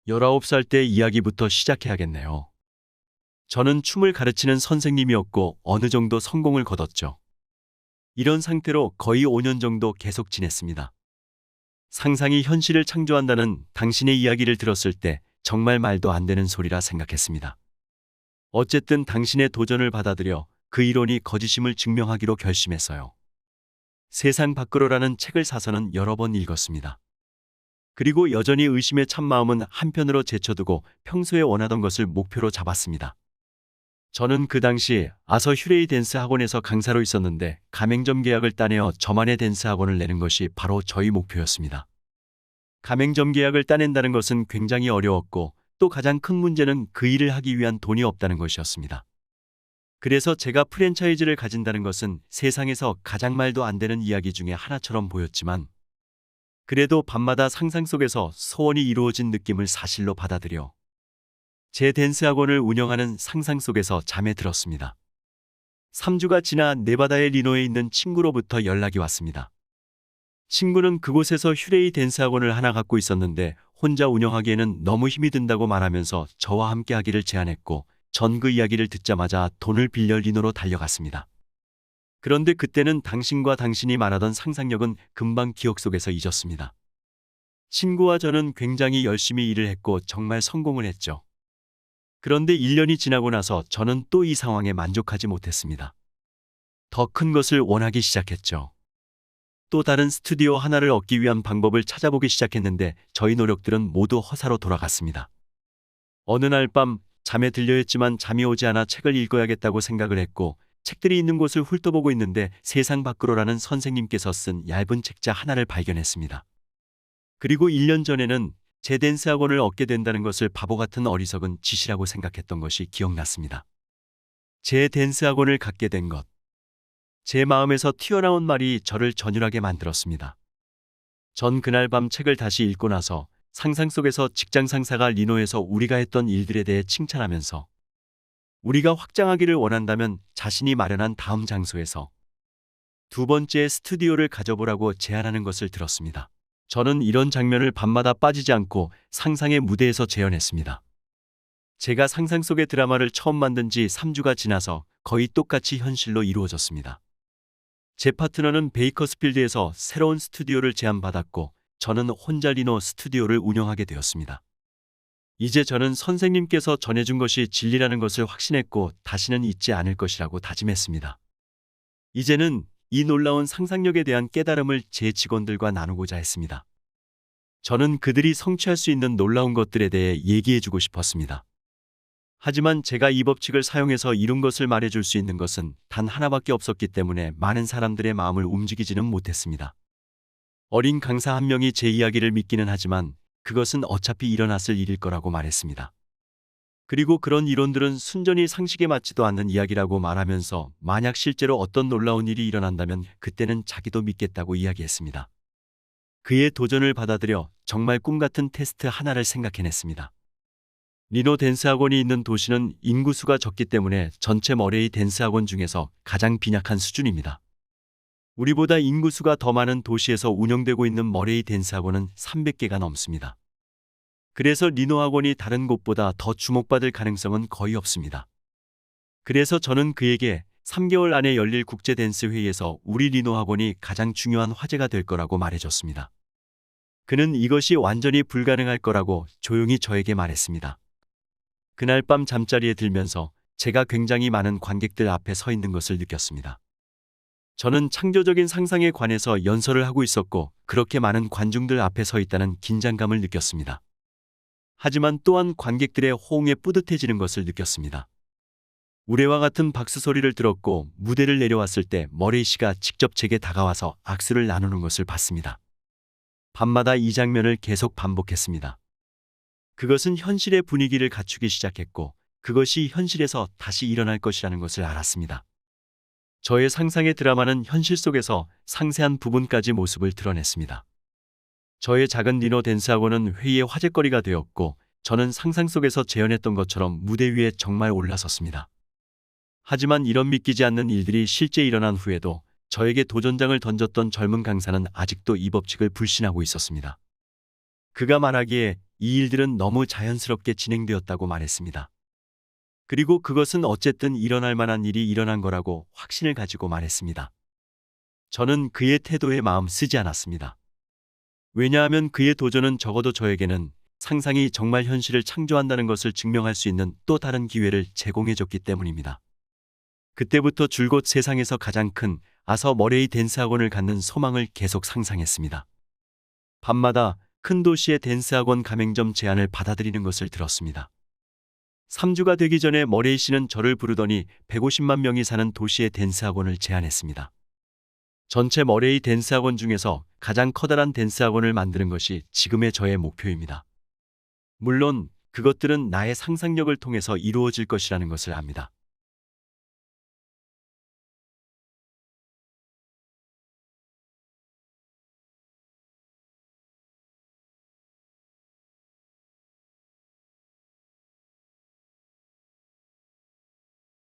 19살 때 이야기부터 시작해야겠네요. 저는 춤을 가르치는 선생님이었고 어느 정도 성공을 거뒀죠. 이런 상태로 거의 5년 정도 계속 지냈습니다. 상상이 현실을 창조한다는 당신의 이야기를 들었을 때 정말 말도 안 되는 소리라 생각했습니다. 어쨌든 당신의 도전을 받아들여 그 이론이 거짓임을 증명하기로 결심했어요. 세상 밖으로라는 책을 사서는 여러 번 읽었습니다. 그리고 여전히 의심에 찬 마음은 한편으로 제쳐두고 평소에 원하던 것을 목표로 잡았습니다. 저는 그 당시 아서 휴레이 댄스 학원에서 강사로 있었는데 가맹점 계약을 따내어 저만의 댄스 학원을 내는 것이 바로 저희 목표였습니다. 가맹점 계약을 따낸다는 것은 굉장히 어려웠고 또 가장 큰 문제는 그 일을 하기 위한 돈이 없다는 것이었습니다. 그래서 제가 프랜차이즈를 가진다는 것은 세상에서 가장 말도 안 되는 이야기 중에 하나처럼 보였지만 그래도 밤마다 상상 속에서 소원이 이루어진 느낌을 사실로 받아들여 제 댄스 학원을 운영하는 상상 속에서 잠에 들었습니다. 3주가 지나 네바다의 리노에 있는 친구로부터 연락이 왔습니다. 친구는 그곳에서 휴레이 댄스 학원을 하나 갖고 있었는데 혼자 운영하기에는 너무 힘이 든다고 말하면서 저와 함께 하기를 제안했고 전 그 이야기를 듣자마자 돈을 빌려 리노로 달려갔습니다. 그런데 그때는 당신과 당신이 말하던 상상력은 금방 기억 속에서 잊었습니다. 친구와 저는 굉장히 열심히 일을 했고 정말 성공을 했죠. 그런데 1년이 지나고 나서 저는 또 이 상황에 만족하지 못했습니다. 더 큰 것을 원하기 시작했죠. 또 다른 스튜디오 하나를 얻기 위한 방법을 찾아보기 시작했는데 저희 노력들은 모두 허사로 돌아갔습니다. 어느 날 밤 잠에 들려 했지만 잠이 오지 않아 책을 읽어야겠다고 생각을 했고 책들이 있는 곳을 훑어보고 있는데 세상 밖으로라는 선생님께서 쓴 얇은 책자 하나를 발견했습니다. 그리고 1년 전에는 제 댄스 학원을 얻게 된다는 것을 바보 같은 어리석은 짓이라고 생각했던 것이 기억났습니다. 제 댄스 학원을 갖게 된 것. 제 마음에서 튀어나온 말이 저를 전율하게 만들었습니다. 전 그날 밤 책을 다시 읽고 나서 상상 속에서 직장 상사가 리노에서 우리가 했던 일들에 대해 칭찬하면서 우리가 확장하기를 원한다면 자신이 마련한 다음 장소에서 두 번째 스튜디오를 가져보라고 제안하는 것을 들었습니다. 저는 이런 장면을 밤마다 빠지지 않고 상상의 무대에서 재현했습니다. 제가 상상 속의 드라마를 처음 만든 지 3주가 지나서 거의 똑같이 현실로 이루어졌습니다. 제 파트너는 베이커스필드에서 새로운 스튜디오를 제안받았고 저는 혼자 리노 스튜디오를 운영하게 되었습니다. 이제 저는 선생님께서 전해준 것이 진리라는 것을 확신했고 다시는 잊지 않을 것이라고 다짐했습니다. 이제는 이 놀라운 상상력에 대한 깨달음을 제 직원들과 나누고자 했습니다. 저는 그들이 성취할 수 있는 놀라운 것들에 대해 얘기해주고 싶었습니다. 하지만 제가 이 법칙을 사용해서 이룬 것을 말해줄 수 있는 것은 단 하나밖에 없었기 때문에 많은 사람들의 마음을 움직이지는 못했습니다. 어린 강사 한 명이 제 이야기를 믿기는 하지만 그것은 어차피 일어났을 일일 거라고 말했습니다. 그리고 그런 이론들은 순전히 상식에 맞지도 않는 이야기라고 말하면서 만약 실제로 어떤 놀라운 일이 일어난다면 그때는 자기도 믿겠다고 이야기했습니다. 그의 도전을 받아들여 정말 꿈같은 테스트 하나를 생각해냈습니다. 리노 댄스 학원이 있는 도시는 인구수가 적기 때문에 전체 머레이 댄스 학원 중에서 가장 빈약한 수준입니다. 우리보다 인구수가 더 많은 도시에서 운영되고 있는 머레이 댄스 학원은 300개가 넘습니다. 그래서 리노 학원이 다른 곳보다 더 주목받을 가능성은 거의 없습니다. 그래서 저는 그에게 3개월 안에 열릴 국제 댄스 회의에서 우리 리노 학원이 가장 중요한 화제가 될 거라고 말해줬습니다. 그는 이것이 완전히 불가능할 거라고 조용히 저에게 말했습니다. 그날 밤 잠자리에 들면서 제가 굉장히 많은 관객들 앞에 서 있는 것을 느꼈습니다. 저는 창조적인 상상에 관해서 연설을 하고 있었고 그렇게 많은 관중들 앞에 서 있다는 긴장감을 느꼈습니다. 하지만 또한 관객들의 호응에 뿌듯해지는 것을 느꼈습니다. 우레와 같은 박수 소리를 들었고 무대를 내려왔을 때 머레이 씨가 직접 제게 다가와서 악수를 나누는 것을 봤습니다. 밤마다 이 장면을 계속 반복했습니다. 그것은 현실의 분위기를 갖추기 시작했고 그것이 현실에서 다시 일어날 것이라는 것을 알았습니다. 저의 상상의 드라마는 현실 속에서 상세한 부분까지 모습을 드러냈습니다. 저의 작은 리노 댄스 학원은 회의의 화제거리가 되었고 저는 상상 속에서 재현했던 것처럼 무대 위에 정말 올라섰습니다. 하지만 이런 믿기지 않는 일들이 실제 일어난 후에도 저에게 도전장을 던졌던 젊은 강사는 아직도 이 법칙을 불신하고 있었습니다. 그가 말하기에 이 일들은 너무 자연스럽게 진행되었다고 말했습니다. 그리고 그것은 어쨌든 일어날 만한 일이 일어난 거라고 확신을 가지고 말했습니다. 저는 그의 태도에 마음 쓰지 않았습니다. 왜냐하면 그의 도전은 적어도 저에게는 상상이 정말 현실을 창조한다는 것을 증명할 수 있는 또 다른 기회를 제공해줬기 때문입니다. 그때부터 줄곧 세상에서 가장 큰 아서 머레이 댄스 학원을 갖는 소망을 계속 상상했습니다. 밤마다 큰 도시의 댄스 학원 가맹점 제안을 받아들이는 것을 들었습니다. 3주가 되기 전에 머레이 씨는 저를 부르더니 150만 명이 사는 도시의 댄스 학원을 제안했습니다. 전체 머레이 댄스 학원 중에서 가장 커다란 댄스 학원을 만드는 것이 지금의 저의 목표입니다. 물론 그것들은 나의 상상력을 통해서 이루어질 것이라는 것을 압니다.